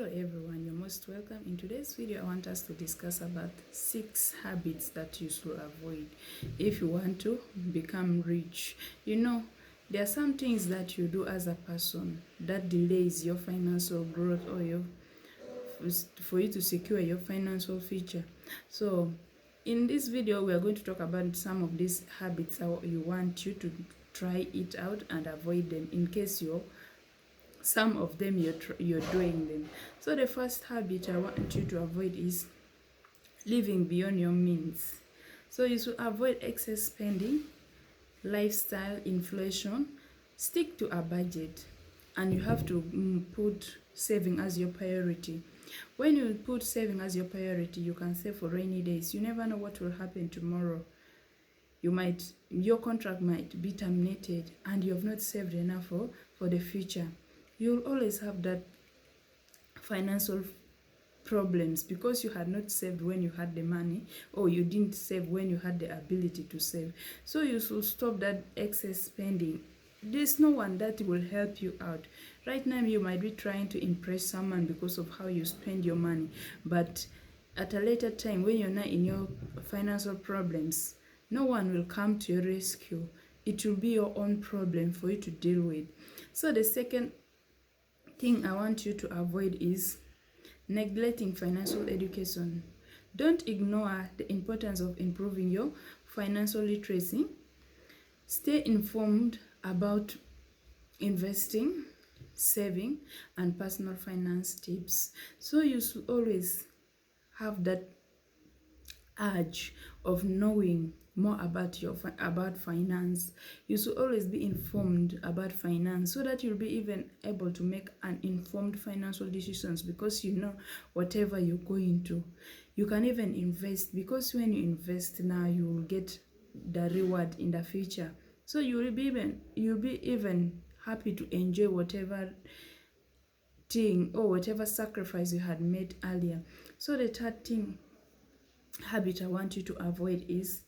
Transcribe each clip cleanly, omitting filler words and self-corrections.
Hello everyone, you're most welcome. In today's video, I want us to discuss about 6 habits that you should avoid if you want to become rich. There are some things that you do as a person that delays your financial growth or for you to secure your financial future. So in this video, we are going to talk about some of these habits. You want you to try it out and avoid them in case some of them you're doing them. So the first habit I want you to avoid is living beyond your means. So you should avoid excess spending, lifestyle inflation, stick to a budget, and you have to put saving as your priority. When you put saving as your priority, you can save for rainy days. You never know what will happen tomorrow. Your contract might be terminated and you have not saved enough for the future. You'll always have that financial problems because you had not saved when you had the money, or you didn't save when you had the ability to save. So you should stop that excess spending. There's no one that will help you out. Right now you might be trying to impress someone because of how you spend your money, but at a later time when you're not in your financial problems, no one will come to your rescue. It will be your own problem for you to deal with. So the second thing I want you to avoid is neglecting financial education. Don't ignore the importance of improving your financial literacy. Stay informed about investing, saving, and personal finance tips. So you should always have that urge of knowing more about about finance. You should always be informed about finance so that you'll be even able to make an informed financial decisions, because you know whatever you're going to. You can even invest, because when you invest now, you will get the reward in the future. So you'll be even happy to enjoy whatever thing or whatever sacrifice you had made earlier. So the third habit I want you to avoid is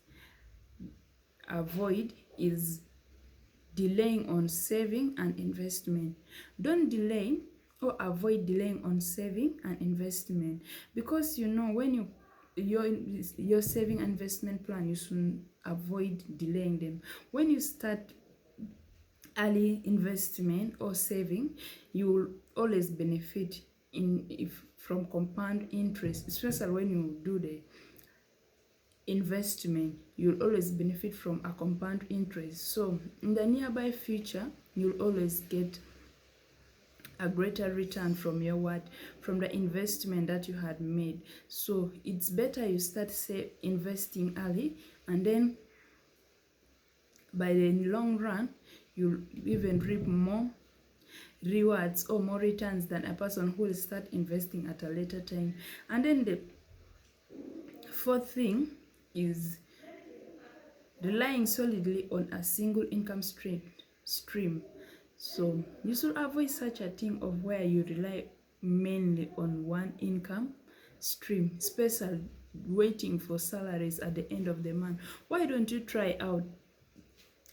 delaying on saving and investment. Don't delay or avoid delaying on saving and investment, because when your saving and investment plan, you should avoid delaying them. When you start early investment or saving, you will always benefit from compound interest, especially when you do the investment. You'll always benefit from a compound interest. So in the nearby future, you'll always get a greater return from from the investment that you had made. So it's better you start investing early, and then by the long run you'll even reap more rewards or more returns than a person who will start investing at a later time. And then the fourth thing is relying solidly on a single income stream. So you should avoid such a thing of where you rely mainly on one income stream, especially waiting for salaries at the end of the month. Why don't you try out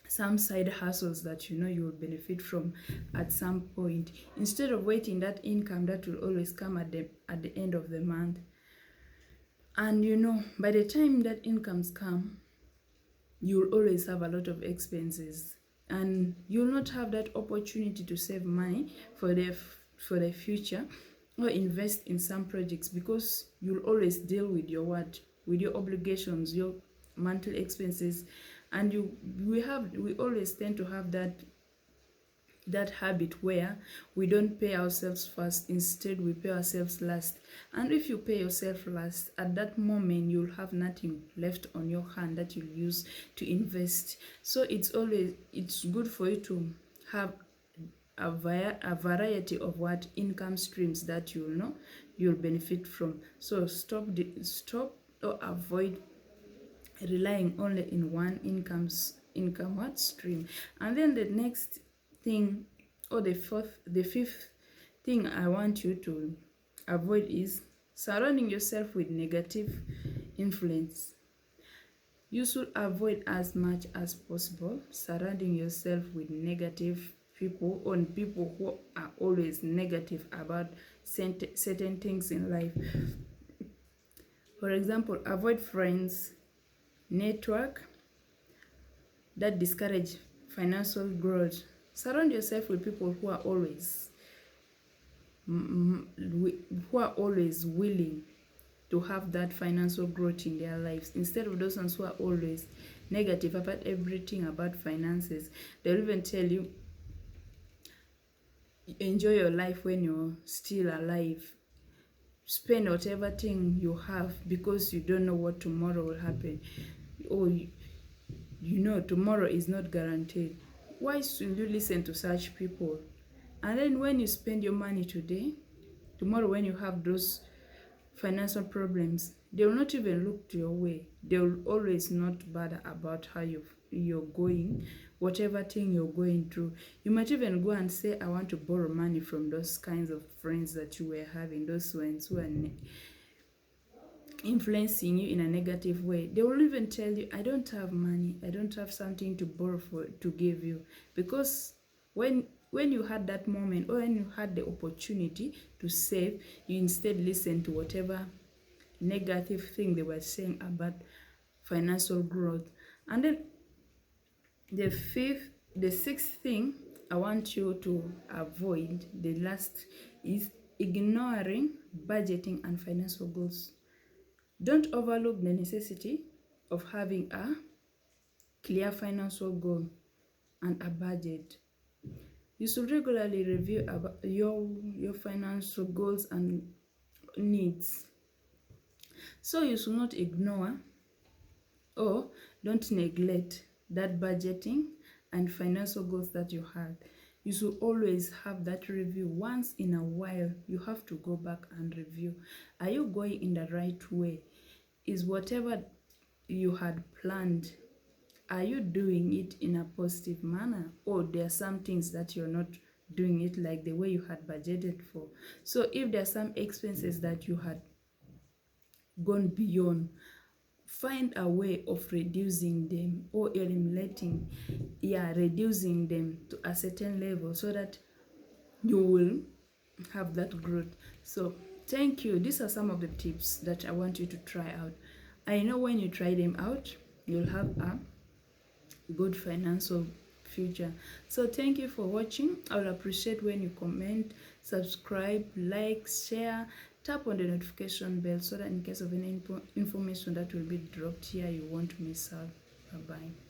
some side hustles that you will benefit from at some point, instead of waiting that income that will always come at the end of the month? And by the time that incomes come, you'll always have a lot of expenses, and you'll not have that opportunity to save money for the future or invest in some projects, because you'll always deal with your obligations, your monthly expenses. And we always tend to have that habit where we don't pay ourselves first, instead we pay ourselves last. And if you pay yourself last, at that moment you'll have nothing left on your hand that you'll use to invest. So it's good for you to have a variety of income streams that you'll benefit from. So stop or avoid relying only in one income stream. And then the next thing, or the fifth thing I want you to avoid is surrounding yourself with negative influence. You should avoid as much as possible surrounding yourself with negative people, on people who are always negative about certain things in life. For example, avoid friends, network that discourage financial growth. Surround yourself with people who are always willing to have that financial growth in their lives, instead of those ones who are always negative about everything about finances. They'll even tell you, enjoy your life when you're still alive. Spend whatever thing you have, because you don't know what tomorrow will happen. Or you know tomorrow is not guaranteed. Why should you listen to such people? And then when you spend your money today, tomorrow when you have those financial problems, they will not even look to your way. They will always not bother about how you're going, whatever thing you're going through. You might even go and say, I want to borrow money from those kinds of friends that you were having, those ones who are influencing you in a negative way. They will even tell you, I don't have money, I don't have something to borrow to give you. Because when you had that moment, or when you had the opportunity to save, you instead listen to whatever negative thing they were saying about financial growth. And then the sixth thing I want you to avoid, the last, is ignoring budgeting and financial goals. Don't overlook the necessity of having a clear financial goal and a budget. You should regularly review about your financial goals and needs. So you should not ignore or don't neglect that budgeting and financial goals that you had. You should always have that review. Once in a while, you have to go back and review. Are you going in the right way? Is whatever you had planned, are you doing it in a positive manner? Or there are some things that you're not doing it like the way you had budgeted for? So if there are some expenses that you had gone beyond, find a way of reducing them, or eliminating, reducing them to a certain level, so that you will have that growth. So thank you. These are some of the tips that I want you to try out. I know when you try them out, you'll have a good financial future. So thank you for watching. I would appreciate when you comment, subscribe, like, share, tap on the notification bell, so that in case of any information that will be dropped here, you won't miss out. Bye bye.